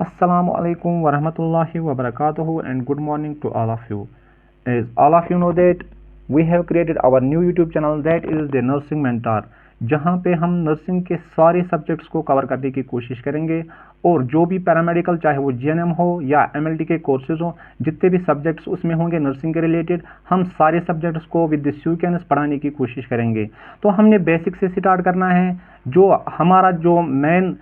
Assalamu alaikum wa rahmatullahi wa barakatuhu and good morning to all of you. As all of you know that we have created our new YouTube channel that is the Nursing Mentor, जहाँ पे हम nursing के सारे subjects को cover करने की कोशिश करेंगे और जो भी पैरामेडिकल चाहे वो जीएनएम हो या एमएलटी के कोर्सेज हो, जितने भी सब्जेक्ट्स उसमें होंगे नर्सिंग के रिलेटेड, हम सारे सब्जेक्ट्स को विद द सीक्वेंस पढ़ाने की कोशिश करेंगे। तो हमने बेसिक से स्टार्ट करना है। जो हमारा जो मेन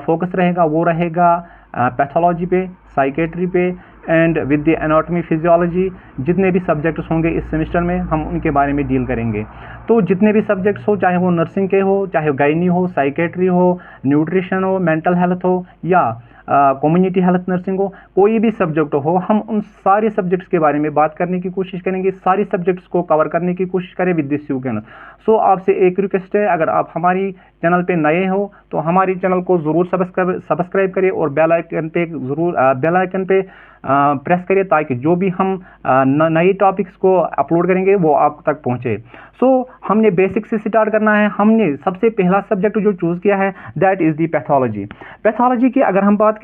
फोकस रहेगा वो रहेगा पैथोलॉजी पे, साइकेट्री पे and with the anatomy physiology. जितने भी सब्जेक्ट्स होंगे इस सेमेस्टर में हम उनके बारे में डील करेंगे। तो जितने भी सब्जेक्ट्स हो, चाहे वो नर्सिंग के हो, चाहे गायनी हो, साइकेट्री हो, न्यूट्रिशन हो, मेंटल हेल्थ हो या कम्युनिटी हेल्थ नर्सिंग हो, कोई भी सब्जेक्ट हो, हम उन सारे सब्जेक्ट्स के बारे में बात करने की कोशिश करेंगे, सारी सब्जेक्ट्स को कवर करने की कोशिश करें विद दिस सीक्वेंस। सो आपसे एक रिक्वेस्ट है, अगर आप हमारी चैनल पे नए हो तो हमारी चैनल को ज़रूर सब्सक्राइब करें और बेल आइकन पे ज़रूर बेल आइकन पे प्रेस करिए ताकि जो भी हम नए टॉपिक्स को अपलोड करेंगे वो आप तक पहुंचे। सो हमने बेसिक से स्टार्ट करना है। हमने सबसे पहला सब्जेक्ट जो चूज़ किया है that is the pathology. Pathology की अगर हम बात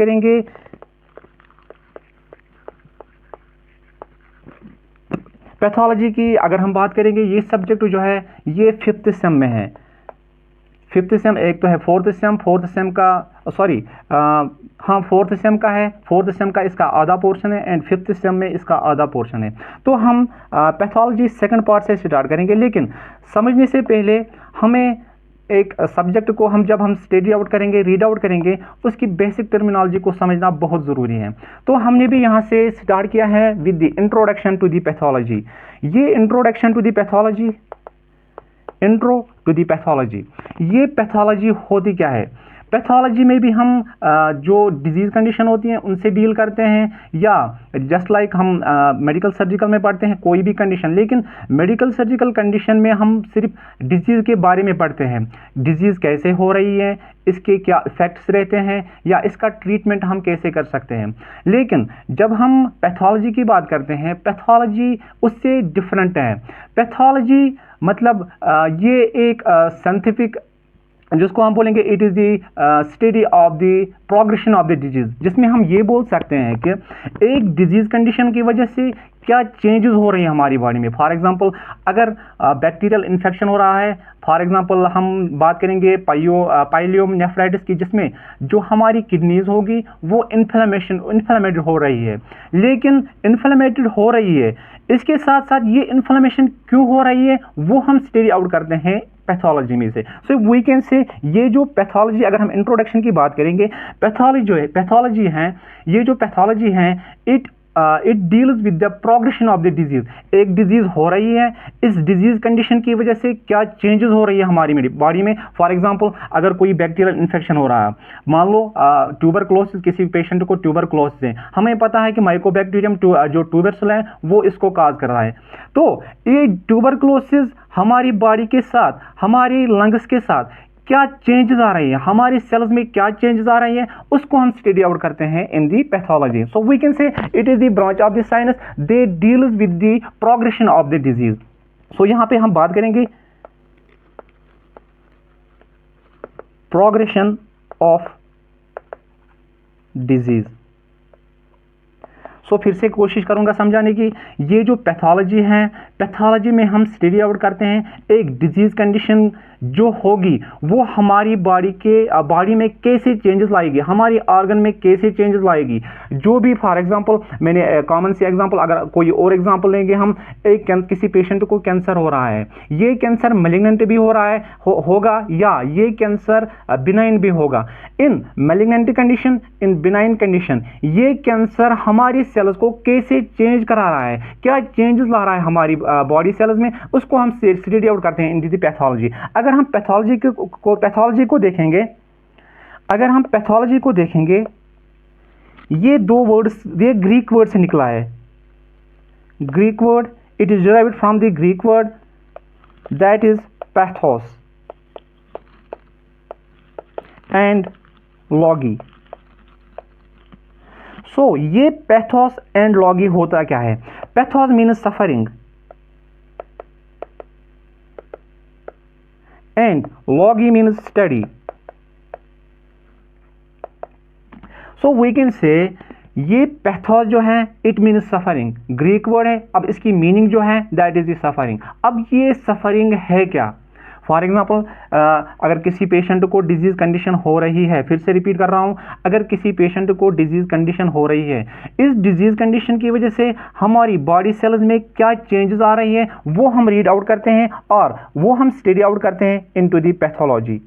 करेंगे, ये सब्जेक्ट जो है ये 5th सेम में है। 5th सेम, एक तो है 4th सेम, 4th सेम का सॉरी हाँ 4th सेम का है। 4th सेम का इसका आधा पोर्शन है एंड 5th सेम में इसका आधा पोर्शन है। तो हम पैथोलॉजी सेकंड पार्ट से स्टार्ट करेंगे, लेकिन समझने से पहले हमें एक सब्जेक्ट को जब हम स्टडी आउट करेंगे, रीड आउट करेंगे, उसकी बेसिक टर्मिनोलॉजी को समझना बहुत ज़रूरी है। तो हमने भी यहाँ से स्टार्ट किया है with the introduction to the pathology. ये introduction to the pathology, intro to the pathology, ये पैथोलॉजी होती क्या है। पैथोलॉजी में भी हम जो डिजीज़ कंडीशन होती हैं उनसे डील करते हैं, या जस्ट लाइक हम मेडिकल सर्जिकल में पढ़ते हैं कोई भी कंडीशन, लेकिन मेडिकल सर्जिकल कंडीशन में हम सिर्फ डिजीज़ के बारे में पढ़ते हैं। डिजीज़ कैसे हो रही है, इसके क्या इफेक्ट्स रहते हैं, या इसका ट्रीटमेंट हम कैसे कर सकते हैं। लेकिन जब हम पैथोलॉजी की बात करते हैं, पैथोलॉजी उससे डिफरेंट है। पैथोलॉजी मतलब ये एक साइंटिफिक, जिसको हम बोलेंगे it is the study of the progression of the disease, जिसमें हम ये बोल सकते हैं कि एक डिजीज़ कंडीशन की वजह से क्या चेंजेस हो रही हैं हमारी बॉडी में। फॉर एग्जांपल अगर बैक्टीरियल इन्फेक्शन हो रहा है, फॉर एग्जांपल हम बात करेंगे पाइलियोनेफ्राइटिस की, जिसमें जो हमारी किडनीज होगी वो इन्फ्लेमेटेड हो रही है। लेकिन इन्फ्लेमेटेड हो रही है, इसके साथ साथ ये इन्फ्लेमेशन क्यों हो रही है वो हम स्टडी आउट करते हैं पैथोलॉजी में से। सो वी कैन से ये जो पैथोलॉजी, अगर हम इंट्रोडक्शन की बात करेंगे, पैथोलॉजी है, ये जो पैथोलॉजी है it deals with the progression of the disease. एक डिजीज हो रही है, इस डिजीज कंडीशन की वजह से क्या चेंजेस हो रही है हमारी बॉडी में। फॉर एग्जांपल अगर कोई बैक्टीरियल इन्फेक्शन हो रहा है, मान लो ट्यूबरक्लोसिस, किसी पेशेंट को ट्यूबरक्लोसिस है, हमें पता है कि माइकोबैक्टीरियम जो ट्यूबरकुल है वो इसको काज कर रहा है। तो ये ट्यूबरक्लोसिस हमारी बॉडी के साथ, हमारी लंग्स के साथ क्या चेंजेस आ रही है, हमारी सेल्स में क्या चेंजेस आ रही है, उसको हम स्टडी आउट करते हैं in the pathology. So we can say it is the branch of the science they deals with the progression of the disease. So यहां पे हम बात करेंगे प्रोग्रेशन ऑफ डिजीज। सो फिर से कोशिश करूंगा समझाने की। ये जो पैथोलॉजी है, पैथोलॉजी में हम स्टडी आउट करते हैं एक डिजीज कंडीशन जो होगी वो हमारी बॉडी में कैसे चेंजेस लाएगी, हमारी ऑर्गन में कैसे चेंजेस लाएगी। जो भी फॉर एग्जांपल मैंने कॉमन सी एग्जांपल, अगर कोई और एग्जांपल लेंगे हम, किसी पेशेंट को कैंसर हो रहा है, ये कैंसर मैलिग्नेंट भी हो रहा है होगा, या ये कैंसर बिनाइन भी होगा। इन मैलिग्नेंट कंडीशन, इन बिनाइन कंडीशन, ये कैंसर हमारी सेल्स को कैसे चेंज करा रहा है, क्या चेंजेस ला रहा है हमारी बॉडी सेल्स में, उसको हम स्टडी आउट करते हैं इन दी पैथोलॉजी। अगर हम पैथोलॉजी को देखेंगे, अगर हम पैथोलॉजी को देखेंगे, ये दो वर्ड्स, ये ग्रीक वर्ड से निकला है। Greek word, it is derived from the Greek word that is pathos and logy. So ये पैथोस एंड लॉगी होता क्या है। Pathos means suffering and logy means study. So we can say ये pathos जो है it means suffering, Greek word है। अब इसकी मीनिंग जो है दैट इज द सफरिंग। अब ये सफरिंग है क्या? फॉर एग्जाम्पल अगर किसी पेशेंट को डिजीज कंडीशन हो रही है, फिर से रिपीट कर रहा हूं, अगर किसी पेशेंट को डिजीज कंडीशन हो रही है, इस डिजीज कंडीशन की वजह से हमारी बॉडी सेल्स में क्या चेंजेस आ रही है वो हम रीड आउट करते हैं और वो हम स्टडी आउट करते हैं इनटू द पैथोलॉजी।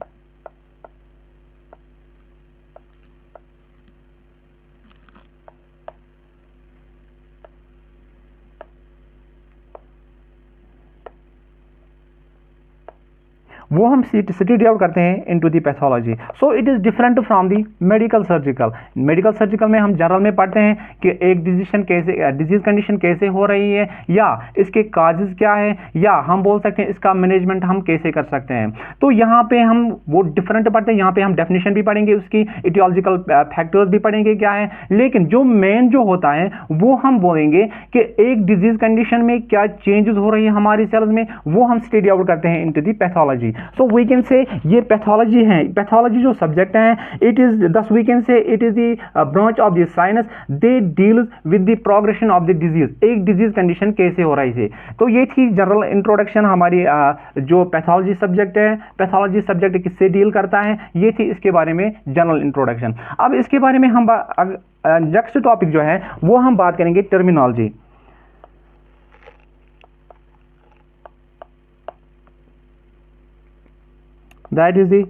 वो हम स्टडी आउट करते हैं into the pathology. So it is different from the medical surgical. Medical surgical में हम जनरल में पढ़ते हैं कि एक डिजीज कंडीशन कैसे हो रही है, या इसके काजेज क्या है, या हम बोल सकते हैं इसका मैनेजमेंट हम कैसे कर सकते हैं। तो यहाँ पे हम वो डिफरेंट पढ़ते हैं। यहाँ पे हम डेफिनेशन भी पढ़ेंगे, उसकी इटियोलॉजिकल फैक्टर्स भी पढ़ेंगे क्या है, लेकिन जो मेन जो होता है वो हम बोलेंगे कि एक डिजीज कंडीशन में क्या चेंजेस हो रही है हमारी सेल्स में, वो हम स्टडी आउट करते हैं into the pathology. So we can say ये पैथोलॉजी है, पैथोलॉजी जो सब्जेक्ट है it is thus we can say it is the branch of the science they deals with the progression of the disease, एक disease condition कैसे हो रही है। तो ये थी जनरल इंट्रोडक्शन हमारी जो पैथोलॉजी सब्जेक्ट है, पैथोलॉजी सब्जेक्ट किससे डील करता है, ये थी इसके बारे में जनरल इंट्रोडक्शन। अब इसके बारे में हम नेक्स्ट टॉपिक जो है वो हम बात करेंगे terminology. That is the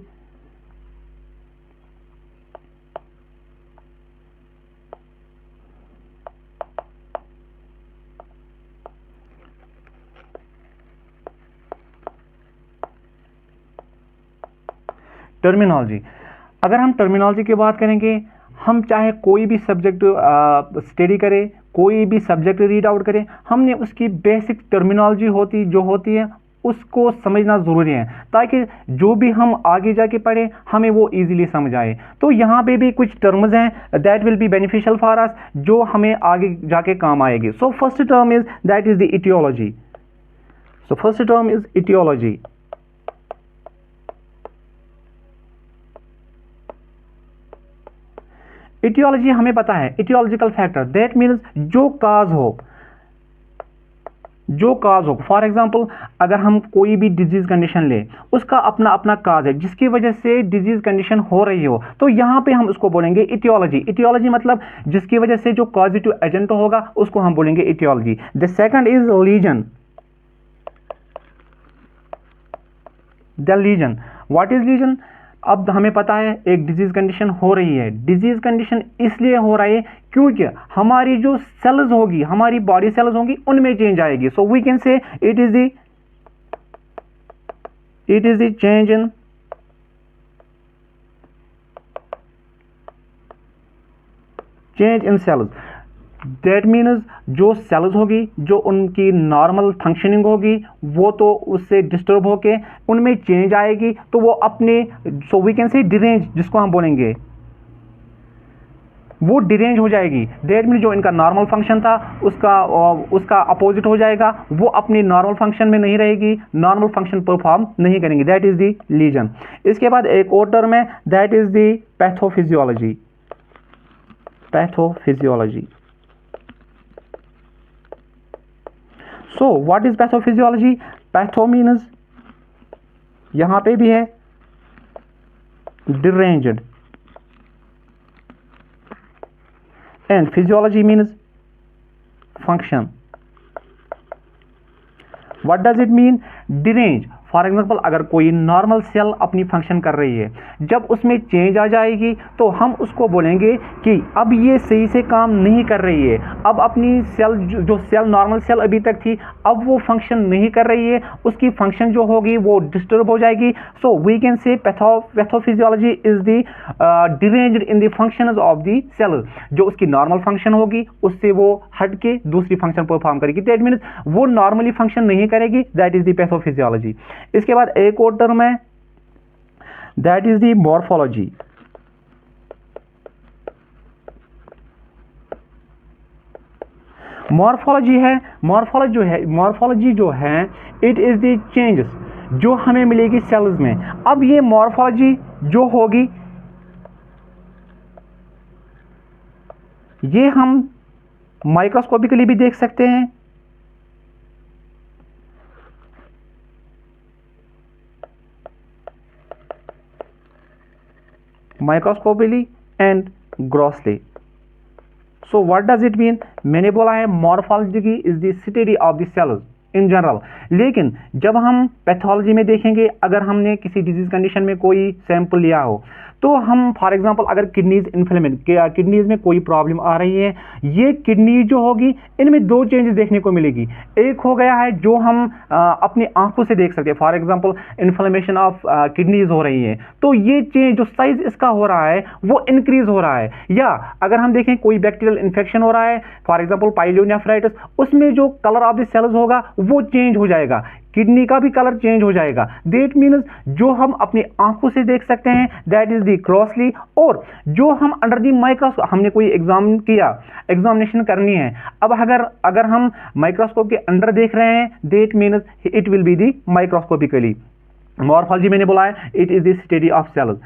terminology. अगर हम टर्मिनोलॉजी की बात करेंगे, हम चाहे कोई भी सब्जेक्ट स्टडी करें, कोई भी सब्जेक्ट रीड आउट करें, हमने उसकी बेसिक टर्मिनोलॉजी जो होती है उसको समझना ज़रूरी है, ताकि जो भी हम आगे जाके पढ़ें हमें वो इजीली समझ आए। तो यहाँ पे भी कुछ टर्म्स हैं that will be beneficial for us, जो हमें आगे जाके काम आएगी। So first term is that is the aetiology. So first term is aetiology. Aetiology हमें पता है, इटियोलॉजिकल फैक्टर दैट मीन्स जो काज हो, जो काज हो। फॉर एग्जाम्पल अगर हम कोई भी डिजीज कंडीशन ले, उसका अपना अपना काज है जिसकी वजह से डिजीज कंडीशन हो रही हो, तो यहां पे हम उसको बोलेंगे इटियोलॉजी। इटियोलॉजी मतलब जिसकी वजह से जो कॉजिटिव एजेंट होगा उसको हम बोलेंगे aetiology. The second is reason. The reason, what is reason? अब हमें पता है एक डिजीज कंडीशन हो रही है, डिजीज कंडीशन इसलिए हो रही है क्योंकि हमारी जो सेल्स होगी, हमारी बॉडी सेल्स होंगी, उनमें चेंज आएगी। So we can say it is the change in cells. That means जो सेल्स होगी, जो उनकी नॉर्मल फंक्शनिंग होगी, वो तो उससे डिस्टर्ब होके उनमें चेंज आएगी, तो वो अपने so we can say derange, जिसको हम बोलेंगे वो डिरेंज हो जाएगी। दैट मीन्स जो इनका नॉर्मल फंक्शन था उसका अपोजिट हो जाएगा, वो अपनी नॉर्मल फंक्शन में नहीं रहेगी, नॉर्मल फंक्शन परफॉर्म नहीं करेंगे। That is the lesion. इसके बाद एक और टर्म है that is the pathophysiology. Pathophysiology. So what is pathophysiology? Patho means यहां पे भी है deranged, and physiology means function. What does it mean? Derange. For example अगर कोई नॉर्मल सेल अपनी फंक्शन कर रही है, जब उसमें चेंज आ जाएगी तो हम उसको बोलेंगे कि अब ये सही से काम नहीं कर रही है, अब अपनी सेल जो सेल नॉर्मल सेल अभी तक थी अब वो फंक्शन नहीं कर रही है, उसकी फंक्शन जो होगी वो डिस्टर्ब हो जाएगी। So we can say pathophysiology is the deranged in the functions of the cell. जो उसकी नॉर्मल फंक्शन होगी उससे वो हट के दूसरी फंक्शन परफॉर्म करेगी। दैट मीन्स वो नॉर्मली फंक्शन नहीं करेगी। That is the pathophysiology. इसके बाद एक और टर्म है that is the morphology. Morphology जो है इट इज द चेंजेस जो हमें मिलेगी सेल्स में। अब ये मॉर्फोलॉजी जो होगी ये हम माइक्रोस्कोपिकली भी देख सकते हैं, microscopically and grossly. So what does it mean? मैंने बोला है morphology is the study of the cells in general, लेकिन जब हम पैथोलॉजी में देखेंगे, अगर हमने किसी डिजीज कंडीशन में कोई सैंपल लिया हो, तो हम फॉर एग्जांपल अगर किडनीज इन्फ्लेमेट, किडनीज में कोई प्रॉब्लम आ रही है, ये किडनी जो होगी इनमें दो चेंजेस देखने को मिलेगी। एक हो गया है जो हम अपनी आंखों से देख सकते हैं, for example inflammation of kidneys हो रही है, तो ये चेंज जो साइज इसका हो रहा है वो इंक्रीज हो रहा है। या अगर हम देखें कोई बैक्टीरियल इन्फेक्शन हो रहा है, फॉर एग्जांपल पाइलोनेफ्राइटिस, उसमें जो कलर ऑफ द सेल्स होगा वो चेंज हो जाएगा, किडनी का भी कलर चेंज हो जाएगा। दैट मीन्स जो हम अपनी आंखों से देख सकते हैं दैट इज द ग्रॉसली, और जो हम अंडर द माइक्रोस्कोप, हमने कोई एग्जाम किया, एग्जामिनेशन करनी है, अब अगर हम माइक्रोस्कोप के अंडर देख रहे हैं, that means it will be the microscopically. Morphology मैंने बोला है it is the study of cells.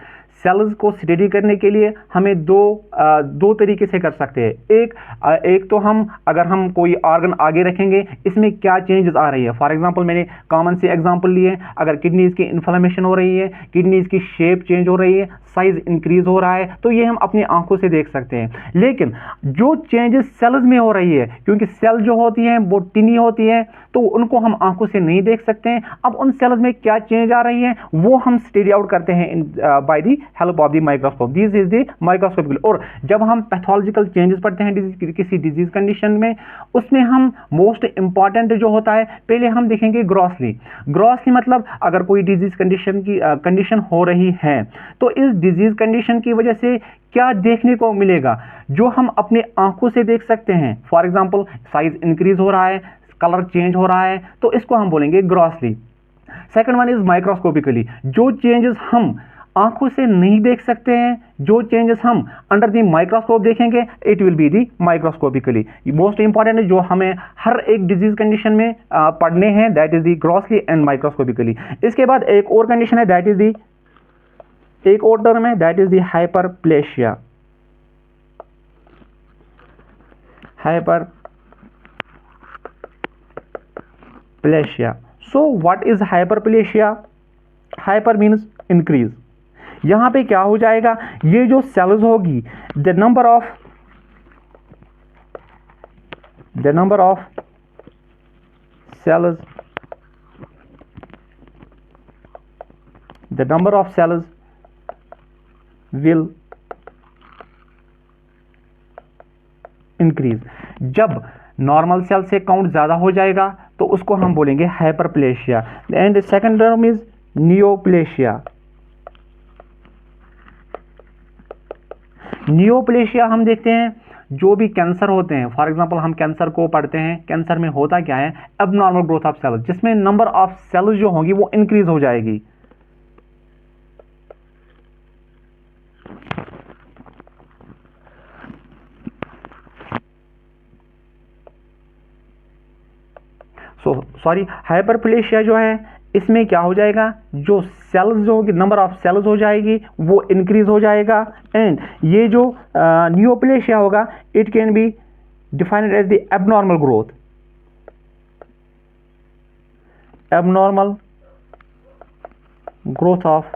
Cells को स्टडी करने के लिए हमें दो तरीके से कर सकते हैं। एक तो हम अगर हम कोई ऑर्गन आगे रखेंगे, इसमें क्या चेंजेस आ रही है। फॉर एग्जांपल मैंने कॉमन से एग्जांपल लिए, अगर किडनीज की इन्फ्लेमेशन हो रही है, किडनीज की शेप चेंज हो रही है, साइज इंक्रीज हो रहा है, तो ये हम अपनी आंखों से देख सकते हैं। लेकिन जो चेंजेस सेल्स में हो रही है, क्योंकि सेल जो होती हैं वो टिनी होती है, तो उनको हम आंखों से नहीं देख सकते हैं। अब उन सेल्स में क्या चेंज आ रही है वो हम स्टडी आउट करते हैं by the help of the microscope. This is the microscopical. और जब हम पैथोलॉजिकल चेंजेस पढ़ते हैं किसी डिजीज कंडीशन में, उसमें हम मोस्ट इंपॉर्टेंट जो होता है, पहले हम देखेंगे ग्रॉसली। ग्रॉसली मतलब अगर कोई डिजीज कंडीशन हो रही है, तो इस डिजीज कंडीशन की वजह से क्या देखने को मिलेगा जो हम अपने आंखों से देख सकते हैं। फॉर एग्जांपल साइज इंक्रीज हो रहा है, कलर चेंज हो रहा है, तो इसको हम बोलेंगे grossly. Second one is microscopically, जो चेंजेस हम आंखों से नहीं देख सकते हैं, जो चेंजेस हम अंडर द माइक्रोस्कोप देखेंगे, it will be the microscopically. Most important है जो हमें हर एक डिजीज कंडीशन में पढ़ने हैं, that is the grossly and microscopically. इसके बाद एक और कंडीशन है, दैट इज दी, एक और टर्म है, that is the hyperplasia. Hyperplasia. So what is hyperplasia? Hyper means increase. यहां पे क्या हो जाएगा, ये जो सेल्स होगी, the number of cells will increase. जब नॉर्मल सेल से काउंट ज्यादा हो जाएगा तो उसको हम बोलेंगे hyperplasia. And second term is neoplasia. Neoplasia हम देखते हैं जो भी कैंसर होते हैं, फॉर एग्जांपल हम कैंसर को पढ़ते हैं, कैंसर में होता क्या है, एबनॉर्मल ग्रोथ ऑफ सेल्स, जिसमें नंबर ऑफ सेल्स जो होंगी वो इंक्रीज हो जाएगी। सॉरी, हाइपरप्लेशिया जो है इसमें क्या हो जाएगा, जो सेल्स जो होगी, नंबर ऑफ सेल्स हो जाएगी वो इंक्रीज हो जाएगा। एंड ये जो नियोप्लेशिया होगा, it can be defined as the abnormal growth of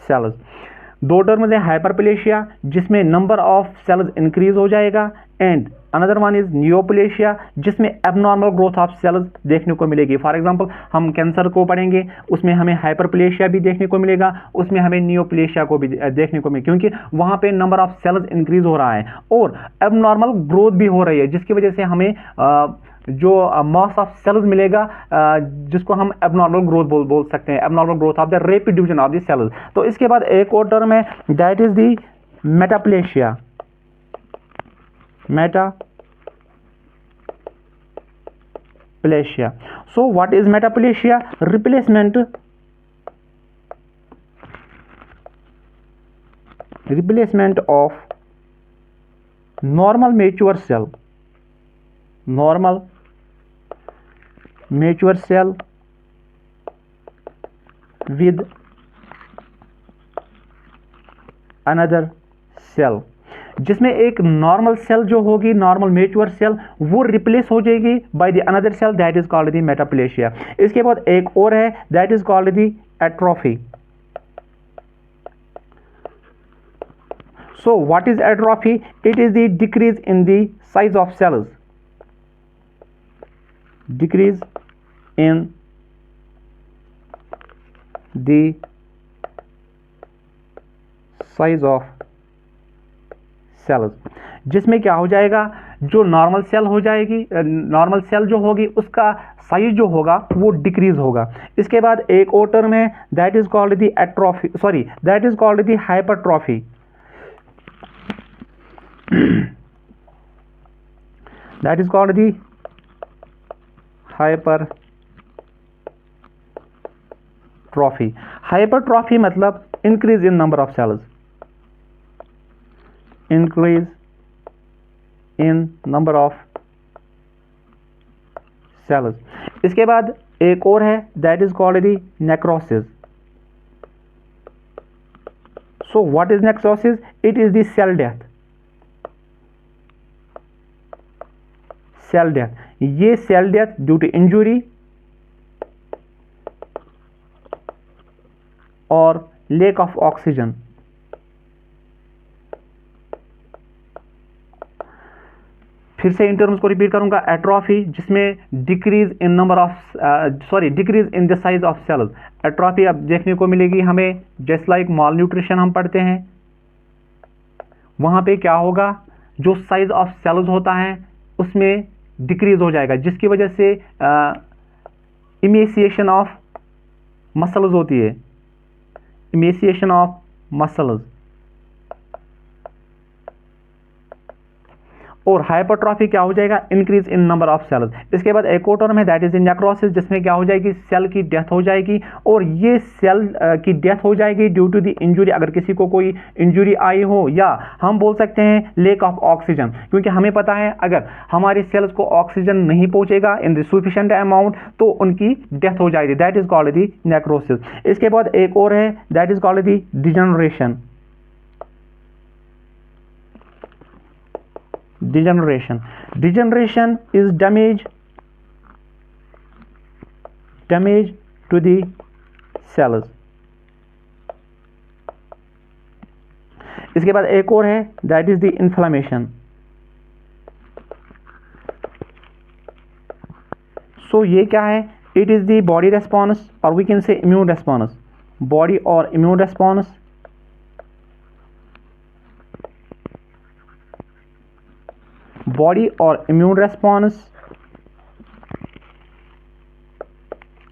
cells. दो टर्म्स है, हाइपरप्लेशिया जिसमें नंबर ऑफ सेल्स इंक्रीज हो जाएगा, and another one is neoplasia जिसमें एबनॉर्मल ग्रोथ ऑफ सेल्स देखने को मिलेगी। फॉर एग्जांपल हम कैंसर को पढ़ेंगे, उसमें हमें हाइपरप्लेशिया भी देखने को मिलेगा, उसमें हमें नियोप्लेशिया को भी देखने को मिलेगा, क्योंकि वहां पे नंबर ऑफ सेल्स इंक्रीज हो रहा है और एबनॉर्मल ग्रोथ भी हो रही है, जिसकी वजह से हमें जो मास ऑफ सेल्स मिलेगा, जिसको हम एबनॉर्मल ग्रोथ बोल सकते हैं, abnormal growth of the rapid division of the cells. तो इसके बाद एक और टर्म है, that is the metaplasia. Metaplasia. So what is metaplasia? Replacement of normal mature cell with another cell. जिसमें एक नॉर्मल सेल जो होगी, नॉर्मल मैच्योर सेल, वो रिप्लेस हो जाएगी by the another cell, that is called the metaplasia. इसके बाद एक और है, that is called the atrophy. So what is atrophy? It is the decrease in the size of cells. Decrease in the size of cells, जिसमें क्या हो जाएगा, जो नॉर्मल सेल हो जाएगी, नॉर्मल सेल जो होगी उसका साइज जो होगा वो डिक्रीज होगा। इसके बाद एक और टर्म है, that is called the atrophy, sorry that is called the hypertrophy. That is called the hypertrophy. Hypertrophy मतलब increase in number of cells, increase in number of cells. इसके बाद एक और है, that is called the necrosis. So what is necrosis? It is the cell death. Cell death, ये cell death due to injury और lack of oxygen. फिर से इन टर्म्स को रिपीट करूंगा, एट्रोफी जिसमें decrease in number of decrease in the size of cells. Atrophy अब देखने को मिलेगी हमें जस्ट लाइक मॉल न्यूट्रिशन हम पढ़ते हैं, वहां पे क्या होगा, जो साइज ऑफ सेल्स होता है उसमें डिक्रीज हो जाएगा, जिसकी वजह से इमेसिएशन ऑफ मसल्स होती है, इमेसिएशन ऑफ मसल्स। और हाइपरट्रॉफी क्या हो जाएगा, increase in number of cells. इसके बाद एक और टर्म है, दैट इज इन नेक्रोसिस, जिसमें क्या हो जाएगी, सेल की डेथ हो जाएगी, और ये सेल की डेथ हो जाएगी ड्यू टू द इंजुरी। अगर किसी को कोई इंजुरी आई हो, या हम बोल सकते हैं लेक ऑफ ऑक्सीजन, क्योंकि हमें पता है अगर हमारे सेल्स को ऑक्सीजन नहीं पहुंचेगा इन द सफिशिएंट अमाउंट तो उनकी डेथ हो जाएगी, that is called the necrosis. इसके बाद एक और है, that is called the degeneration. Degeneration is damage to the cells. इसके बाद एक और है, that is the inflammation. So ये क्या है, it is the body response or we can say immune response, body or immune response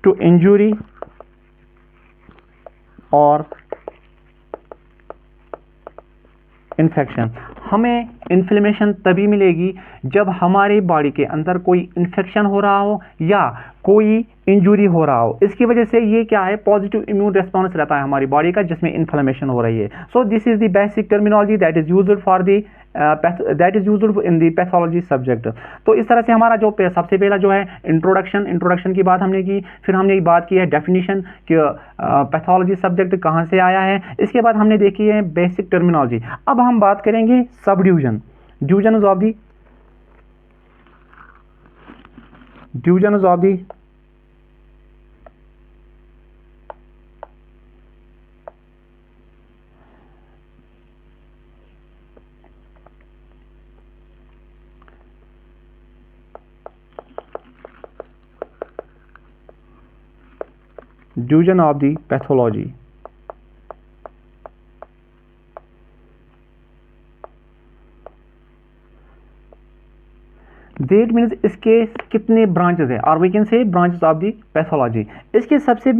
to injury और infection. हमें इन्फ्लेमेशन तभी मिलेगी जब हमारी बॉडी के अंदर कोई इन्फेक्शन हो रहा हो या कोई इंजुरी हो रहा हो। इसकी वजह से ये क्या है, पॉजिटिव इम्यून रिस्पॉन्स रहता है हमारी बॉडी का, जिसमें इन्फ्लेमेशन हो रही है। So this is the basic terminology that is used for the in the pathology subject. तो इस तरह से हमारा जो सबसे पहला जो है इंट्रोडक्शन की बात हमने की, फिर हमने बात की है डेफिनेशन कि पैथोलॉजी सब्जेक्ट कहाँ से आया है। इसके बाद हमने देखी है बेसिक टर्मिनोलॉजी। अब हम बात करेंगे subdivision of the pathology। That means इसके कितने ब्रांचेस है, और we can say branches of the pathology. इसके सबसे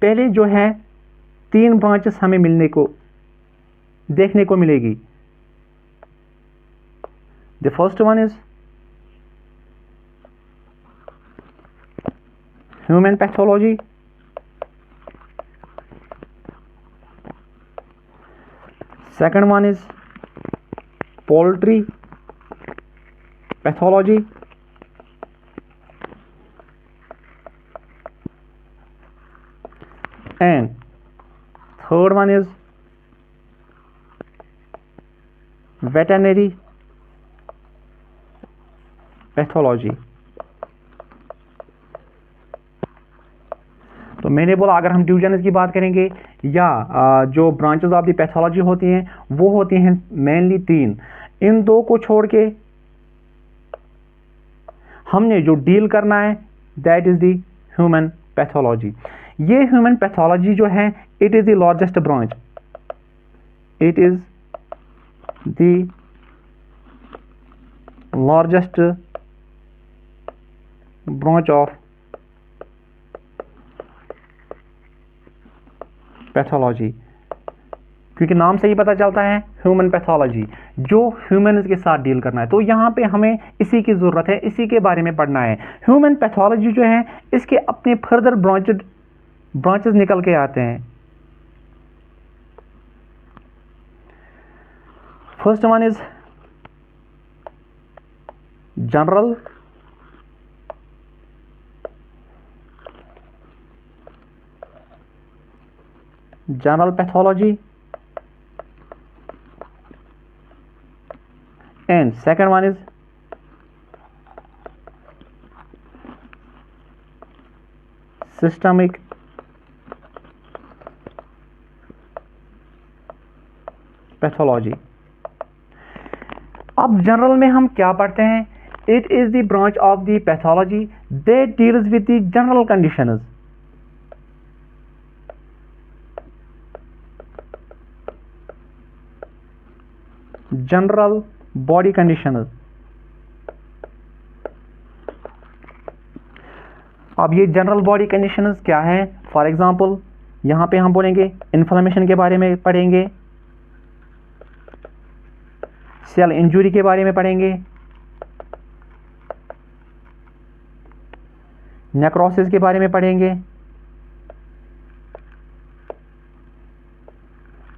पहले जो है 3 ब्रांचेस हमें देखने को मिलेगी। The first one is human pathology, second one is poultry pathology, and third one is veterinary pathology. तो मैंने बोला अगर हम डिवीजन की बात करेंगे या जो ब्रांचेस ऑफ द पैथोलॉजी होती हैं वो होती हैं मेनली 3। इन 2 को छोड़ के हमने जो डील करना है that is the human pathology. ये ह्यूमन पैथोलॉजी जो है it is the largest branch, it is the largest branch of pathology, क्योंकि नाम से ही पता चलता है ह्यूमन पैथोलॉजी, जो ह्यूमन्स के साथ डील करना है। तो यहाँ पे हमें इसी की ज़रूरत है, इसी के बारे में पढ़ना है। ह्यूमन पैथोलॉजी जो है इसके अपने फर्दर ब्रांचेस निकल के आते हैं। First one is general pathology, and second one is systemic pathology। अब जनरल में हम क्या पढ़ते हैं? It is the branch of the pathology that deals with the general conditions. General body conditions. अब ये जनरल बॉडी कंडीशंस क्या है? फॉर एग्जांपल यहां पे हम बोलेंगे इन्फ्लेमेशन के बारे में पढ़ेंगे, सेल इंजुरी के बारे में पढ़ेंगे, नेक्रोसिस के बारे में पढ़ेंगे,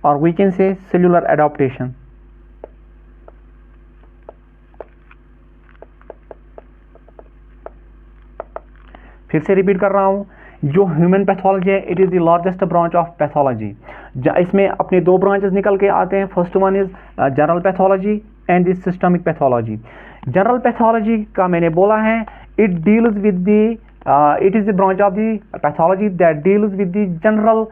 और we can say cellular adaptation. फिर से रिपीट कर रहा हूं, जो ह्यूमन पैथोलॉजी है it is the largest branch of pathology. इसमें अपने 2 ब्रांचेस निकल के आते हैं। First one is general pathology and the systemic pathology. General pathology का मैंने बोला है it deals with the it is the branch of the pathology that deals with the general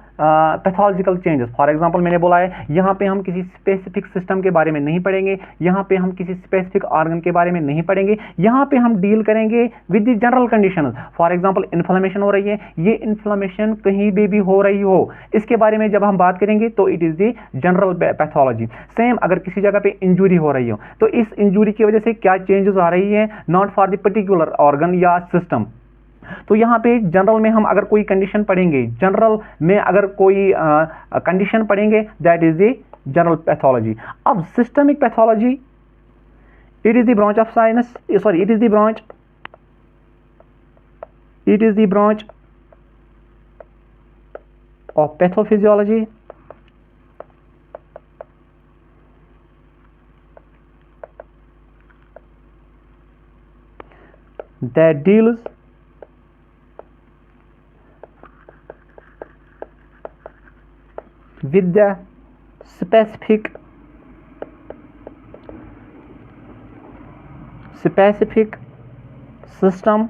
pathological changes। For example मैंने बोला है यहाँ पे हम किसी स्पेसिफिक सिस्टम के बारे में नहीं पढ़ेंगे, यहाँ पे हम किसी स्पेसिफिक ऑर्गन के बारे में नहीं पढ़ेंगे, यहाँ पे हम डील करेंगे with the general conditions. For example inflammation हो रही है, ये इन्फ्लेमेशन कहीं भी हो रही हो, इसके बारे में जब हम बात करेंगे तो it is the general pathology. Same अगर किसी जगह पे इंजुरी हो रही हो तो इस इंजुरी की वजह से क्या चेंजेस आ रही है, not for the particular organ या सिस्टम। तो यहाँ पे जनरल में हम अगर कोई कंडीशन पढ़ेंगे, जनरल में अगर कोई कंडीशन पढ़ेंगे that is the general pathology. अब systemic pathology it is the branch of science, sorry it is the branch of pathophysiology that deals with the specific system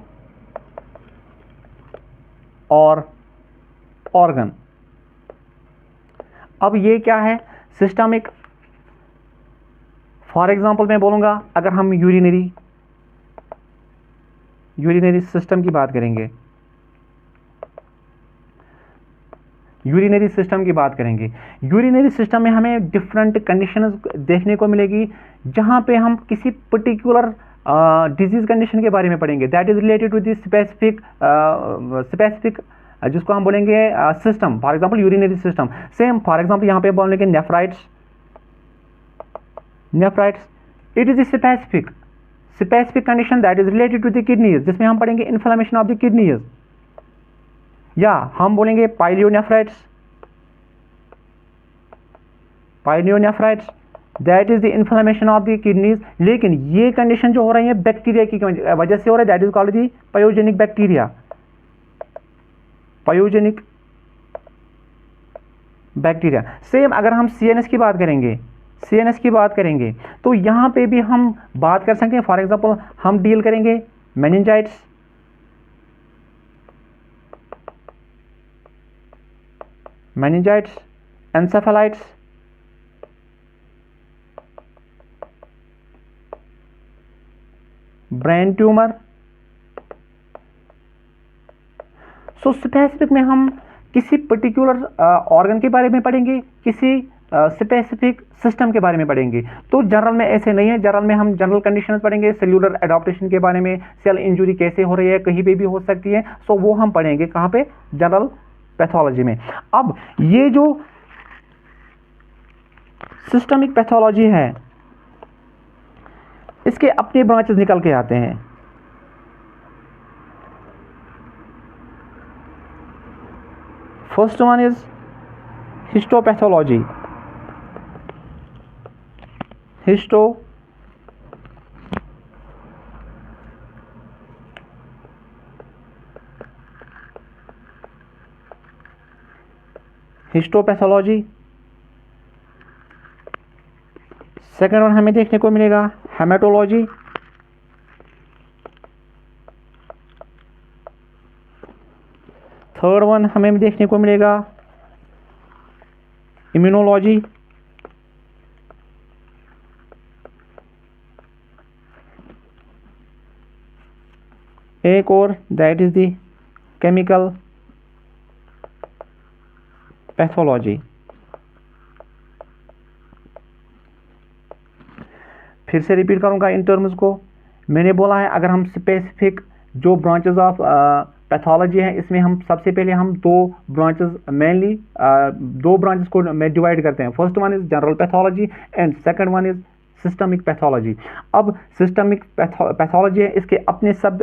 और organ। अब ये क्या है सिस्टमिक? फॉर एग्जाम्पल मैं बोलूँगा अगर हम यूरिनरी सिस्टम की बात करेंगे, यूरिनरी सिस्टम की बात करेंगे, यूरिनरी सिस्टम में हमें डिफरेंट कंडीशंस देखने को मिलेगी जहां पे हम किसी पर्टिकुलर डिजीज कंडीशन के बारे में पढ़ेंगे that is related to the specific जिसको हम बोलेंगे system. For example urinary system. Same for example यहां पे बोलेंगे nephritis it is specific condition that is related to the kidneys, जिसमें हम पढ़ेंगे इन्फ्लेमेशन ऑफ द किडनीज। या हम बोलेंगे pyelonephritis that is the inflammation of the kidneys. लेकिन ये कंडीशन जो हो रही है बैक्टीरिया की वजह से हो रहा है that is called the pyogenic bacteria. Same अगर हम सीएनएस की बात करेंगे, CNS की बात करेंगे तो यहाँ पे भी हम बात कर सकते हैं। फॉर एग्जांपल हम डील करेंगे मेनिंजाइट्स, एंसेफेलाइट्स, ब्रेन ट्यूमर। सो स्पेसिफिक में हम किसी पर्टिकुलर ऑर्गन के बारे में पढ़ेंगे, किसी स्पेसिफिक सिस्टम के बारे में पढ़ेंगे। तो जनरल में ऐसे नहीं है, जनरल में हम जनरल कंडीशंस पढ़ेंगे, सेल्यूलर एडाप्टेशन के बारे में, सेल इंजुरी कैसे हो रही है, कहीं पे भी हो सकती है। सो वो हम पढ़ेंगे कहाँ पे, जनरल पैथोलॉजी में। अब ये जो सिस्टमिक पैथोलॉजी है इसके अपने ब्रांचेस निकल के आते हैं। First one is histopathology. Histopathology. Second one हमें देखने को मिलेगा हेमेटोलॉजी। थर्ड वन हमें देखने को मिलेगा इम्यूनोलॉजी। एक और that is the chemical pathology. फिर से रिपीट करूंगा इन टर्म्स को। मैंने बोला है अगर हम स्पेसिफिक जो ब्रांचेस ऑफ पैथोलॉजी है इसमें हम सबसे पहले हम दो ब्रांचेस मेनली दो ब्रांचेस को डिवाइड करते हैं। First one is general pathology and second one is systemic pathology. अब सिस्टमिक पैथोलॉजी है, इसके अपने सब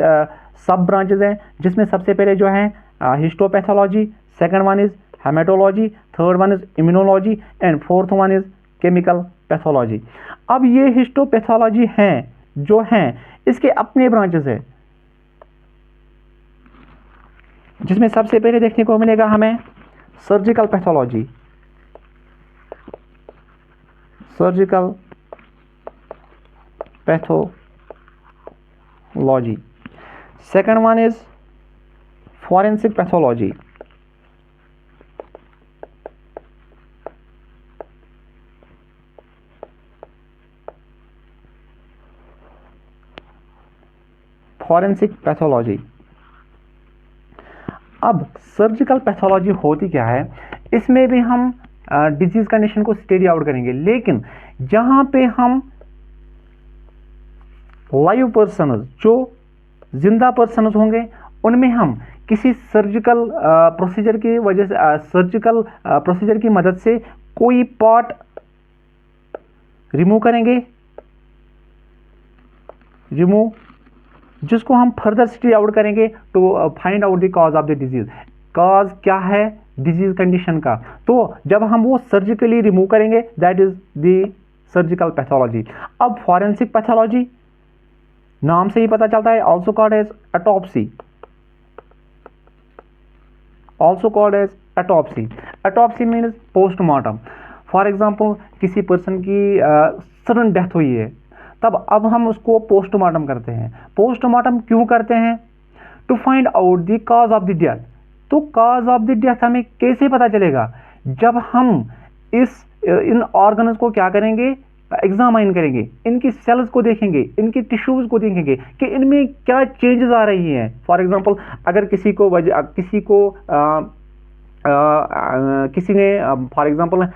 ब्रांचेस हैं, जिसमें सबसे पहले जो है histopathology, second one is haematology, third one is immunology and fourth one is chemical pathology. अब ये हिस्टोपैथोलॉजी हैं जो हैं इसके अपने ब्रांचेस है, जिसमें सबसे पहले देखने को मिलेगा हमें surgical pathology. Surgical pathology. Second one is forensic pathology. Forensic pathology. अब सर्जिकल पैथोलॉजी होती क्या है, इसमें भी हम डिजीज कंडीशन को स्टडी आउट करेंगे, लेकिन जहां पे हम लाइव पर्सनस जो जिंदा पर्सनस होंगे उनमें हम किसी सर्जिकल प्रोसीजर की वजह से सर्जिकल प्रोसीजर की मदद से कोई पार्ट रिमूव करेंगे, जिसको हम फर्दर स्टडी आउट करेंगे to find out the cause of the disease. Cause क्या है डिजीज कंडीशन का, तो जब हम वो सर्जिकली रिमूव करेंगे that is the surgical pathology. अब फॉरेंसिक पैथोलॉजी नाम से ही पता चलता है, also called as autopsy. Autopsy means postmortem. For example किसी पर्सन की सडन डेथ हुई है, तब अब हम उसको पोस्टमार्टम करते हैं। पोस्टमार्टम क्यों करते हैं? To find out the cause of the death. तो कॉज ऑफ द डेथ हमें कैसे पता चलेगा? जब हम इन ऑर्गन्स को क्या करेंगे, एग्जामाइन करेंगे, इनकी सेल्स को देखेंगे, इनकी टिश्यूज को देखेंगे कि इनमें क्या चेंजेस आ रही हैं। फॉर एग्जांपल अगर किसी ने फॉर एग्जांपल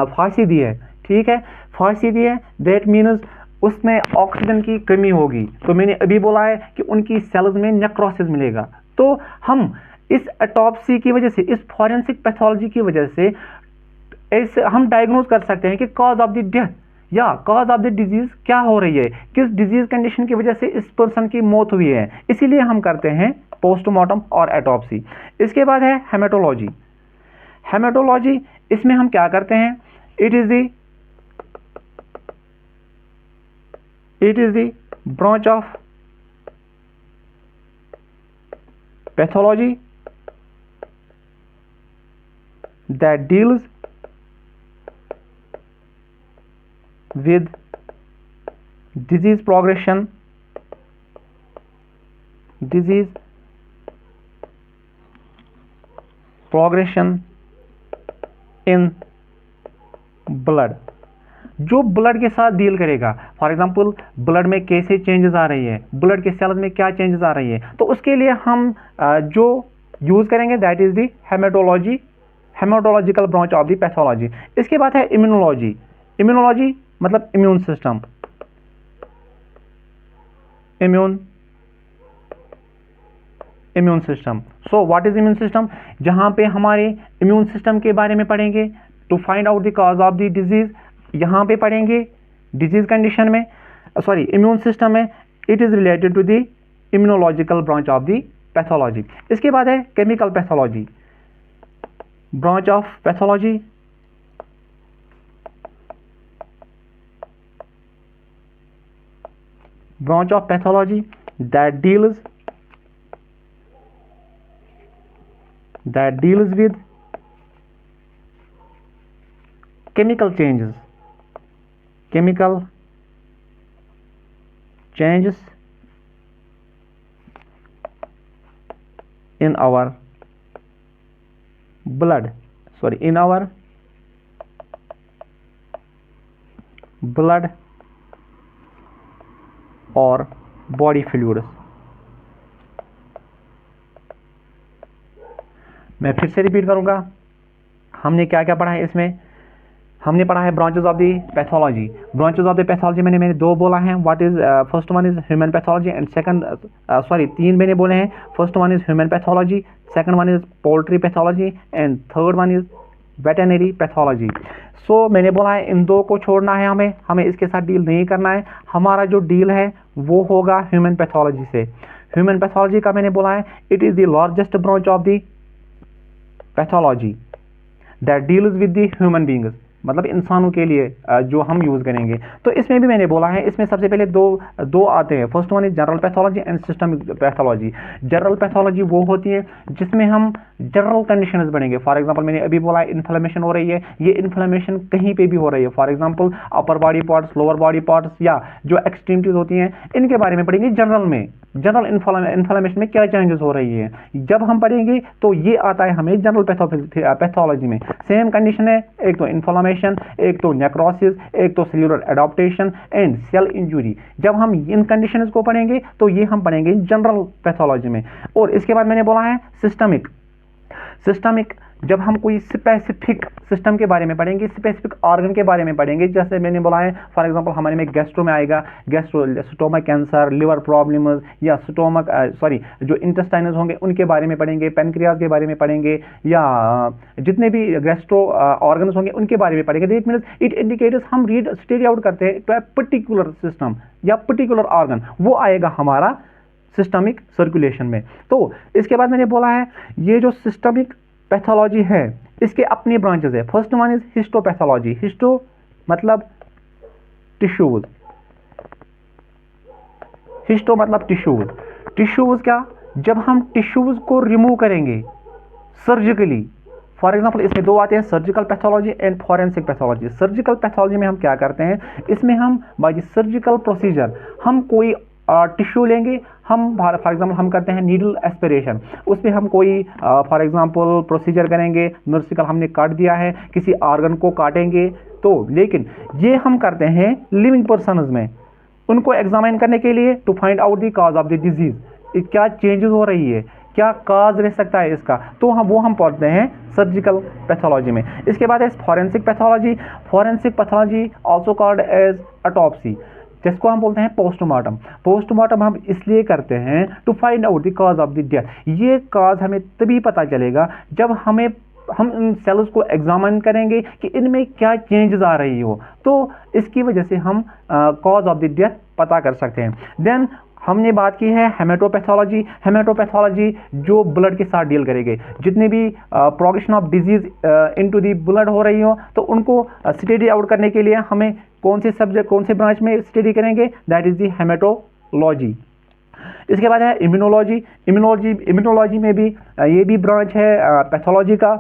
फांसी दी है, ठीक है, फांसी दी है, दैट मीन्स उसमें ऑक्सीजन की कमी होगी। तो मैंने अभी बोला है कि उनकी सेल्स में नेक्रोसिस मिलेगा। तो हम इस ऑटोप्सी की वजह से, इस फॉरेंसिक पैथोलॉजी की वजह से ऐसे हम डायग्नोज कर सकते हैं कि कॉज ऑफ द डेथ या कॉज ऑफ द डिजीज क्या हो रही है, किस डिजीज कंडीशन की वजह से इस पर्सन की मौत हुई है। इसीलिए हम करते हैं पोस्टमार्टम और ऑटोप्सी। इसके बाद है हेमेटोलॉजी। हेमेटोलॉजी इसमें हम क्या करते हैं, it is the branch of pathology that deals with disease progression in blood, जो ब्लड के साथ डील करेगा। फॉर एग्जांपल ब्लड में कैसे चेंजेस आ रही है, ब्लड के सेल्स में क्या चेंजेस आ रही है, तो उसके लिए हम जो यूज करेंगे that is the haematological branch of the pathology. इसके बाद है इम्यूनोलॉजी। इम्यूनोलॉजी मतलब immune system, immune system. So what is immune system, जहां पे हमारे इम्यून सिस्टम के बारे में पढ़ेंगे to find out the cause of the disease. यहाँ पे पढ़ेंगे डिजीज कंडीशन में, सॉरी इम्यून सिस्टम में, it is related to the immunological branch of the pathology. इसके बाद है chemical pathology, branch of pathology, that deals with chemical changes in our blood, or body fluids। मैं फिर से repeat करूंगा, हमने क्या क्या पढ़ा है इसमें। हमने पढ़ा है branches of the pathology. Branches of the pathology मैंने दो बोला है, what is first one is human pathology and second, sorry तीन मैंने बोले हैं। First one is human pathology, second one is poultry pathology and third one is veterinary pathology. So मैंने बोला है इन दो को छोड़ना है, हमें इसके साथ डील नहीं करना है। हमारा जो डील है वो होगा ह्यूमन पैथोलॉजी से। ह्यूमन पैथोलॉजी का मैंने बोला है it is the largest branch of the pathology that deals with the human beings, मतलब इंसानों के लिए जो हम यूज़ करेंगे। तो इसमें भी मैंने बोला है, इसमें सबसे पहले दो आते हैं। First one is general pathology and systemic pathology. General pathology वो होती है जिसमें हम जनरल कंडीशंस बढ़ेंगे। फॉर एग्जांपल मैंने अभी बोला इन्फ्लेमेशन हो रही है, ये इन्फ्लेमेशन कहीं पे भी हो रही है। For example upper body parts, lower body parts या जो एक्सट्रीमिटीज होती हैं, इनके बारे में पढ़ेंगे जनरल में। जनरल इन्फ्लेमेशन में क्या चेंजेस हो रही है जब हम पढ़ेंगे तो ये आता है हमें जनरल पैथोलॉजी में। सेम कंडीशन है, एक तो इन्फ्लेमेशन, एक तो नेक्रोसिस, एक तो cellular adaptation and cell injury. जब हम इन कंडीशंस को पढ़ेंगे तो ये हम पढ़ेंगे जनरल पैथोलॉजी में। और इसके बाद मैंने बोला है सिस्टमिक। जब हम कोई स्पेसिफिक सिस्टम के बारे में पढ़ेंगे, स्पेसिफिक ऑर्गन के बारे में पढ़ेंगे, जैसे मैंने बोला है फॉर एग्जांपल हमारे में गैस्ट्रो में आएगा, स्टोमक कैंसर, लिवर प्रॉब्लम्स या जो इंटेस्टाइनस होंगे उनके बारे में पढ़ेंगे, पेनक्रियाज के बारे में पढ़ेंगे या जितने भी गैस्ट्रो ऑर्गन्स होंगे उनके बारे में पढ़ेंगे। दैट मींस इट इंडिकेट्स हम स्टडी आउट करते हैं टू अ पर्टिकुलर सिस्टम या पर्टिकुलर ऑर्गन, वो आएगा हमारा सिस्टमिक सर्कुलेशन में। तो इसके बाद मैंने बोला है ये जो सिस्टमिक पैथोलॉजी है इसके अपने ब्रांचेस है। First one is histopathology. Histo मतलब टिश्यूज, हिस्टो मतलब टिश्यूज। टिश्यूज क्या, जब हम टिश्यूज को रिमूव करेंगे सर्जिकली, फॉर एग्जांपल इसमें दो आते हैं, surgical pathology and forensic pathology. Surgical pathology में हम क्या करते हैं, इसमें हम बाय सर्जिकल प्रोसीजर हम कोई टिश्यू लेंगे, हम फॉर एग्जांपल हम करते हैं नीडल एस्पिरेशन, उसमें हम कोई फॉर एग्जांपल प्रोसीजर करेंगे, नर्सिकल हमने काट दिया है, किसी ऑर्गन को काटेंगे तो, लेकिन ये हम करते हैं लिविंग पर्सन्स में, उनको एग्जामिन करने के लिए to find out the cause of the disease, क्या चेंजेस हो रही है, क्या काज रह सकता है इसका, तो हम पढ़ते हैं सर्जिकल पैथोलॉजी में। इसके बाद है forensic pathology. Forensic pathology also called as autopsy, जिसको हम बोलते हैं पोस्टमार्टम। पोस्टमार्टम हम इसलिए करते हैं to find out the cause of the death. ये कॉज हमें तभी पता चलेगा जब हम इन सेल्स को एग्जामिन करेंगे कि इनमें क्या चेंजेस आ रही हो, तो इसकी वजह से हम कॉज ऑफ द डेथ पता कर सकते हैं। देन हमने बात की है हेमेटोपैथोलॉजी। हेमेटोपैथोलॉजी जो ब्लड के साथ डील करेंगे, जितने भी progression of disease into the blood हो रही हो तो उनको स्टडी आउट करने के लिए हमें कौन से सब्जेक्ट, कौन से ब्रांच में स्टडी करेंगे, दैट इज द हेमेटोलॉजी। इसके बाद है इम्यूनोलॉजी। इम्यूनोलॉजी में भी ये भी ब्रांच है पैथोलॉजी का।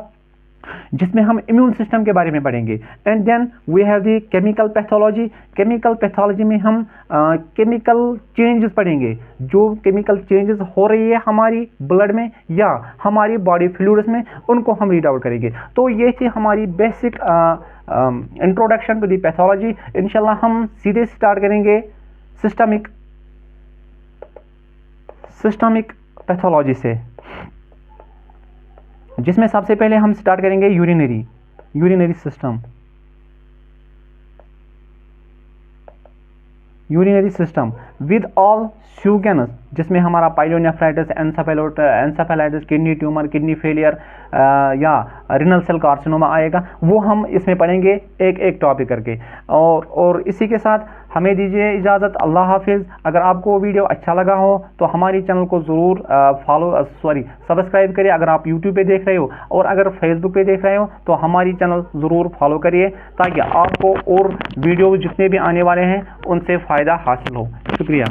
जिसमें हम इम्यून सिस्टम के बारे में पढ़ेंगे। And then we have the chemical pathology. Chemical pathology में हम केमिकल चेंजेस पढ़ेंगे, जो केमिकल चेंजेस हो रही है हमारी ब्लड में या हमारी बॉडी फ्लूइड्स में, उनको हम रीड आउट करेंगे। तो ये थी हमारी basic introduction to the pathology. इंशाल्लाह हम सीधे स्टार्ट करेंगे सिस्टमिक पैथोलॉजी से, जिसमें सबसे पहले हम स्टार्ट करेंगे यूरिनरी सिस्टम विद ऑल स्यूगेनस, जिसमें हमारा pyelonephritis, encephalitis, kidney tumour, kidney failure या रिनल सेल कार्सिनोमा आएगा। वो हम इसमें पढ़ेंगे एक एक टॉपिक करके। और इसी के साथ हमें दीजिए इजाज़त। अल्लाह हाफिज़। अगर आपको वीडियो अच्छा लगा हो तो हमारी चैनल को ज़रूर सब्सक्राइब करिए अगर आप यूट्यूब पे देख रहे हो, और अगर फेसबुक पे देख रहे हो तो हमारी चैनल ज़रूर फॉलो करिए, ताकि आपको और वीडियो जितने भी आने वाले हैं उनसे फ़ायदा हासिल हो। शुक्रिया।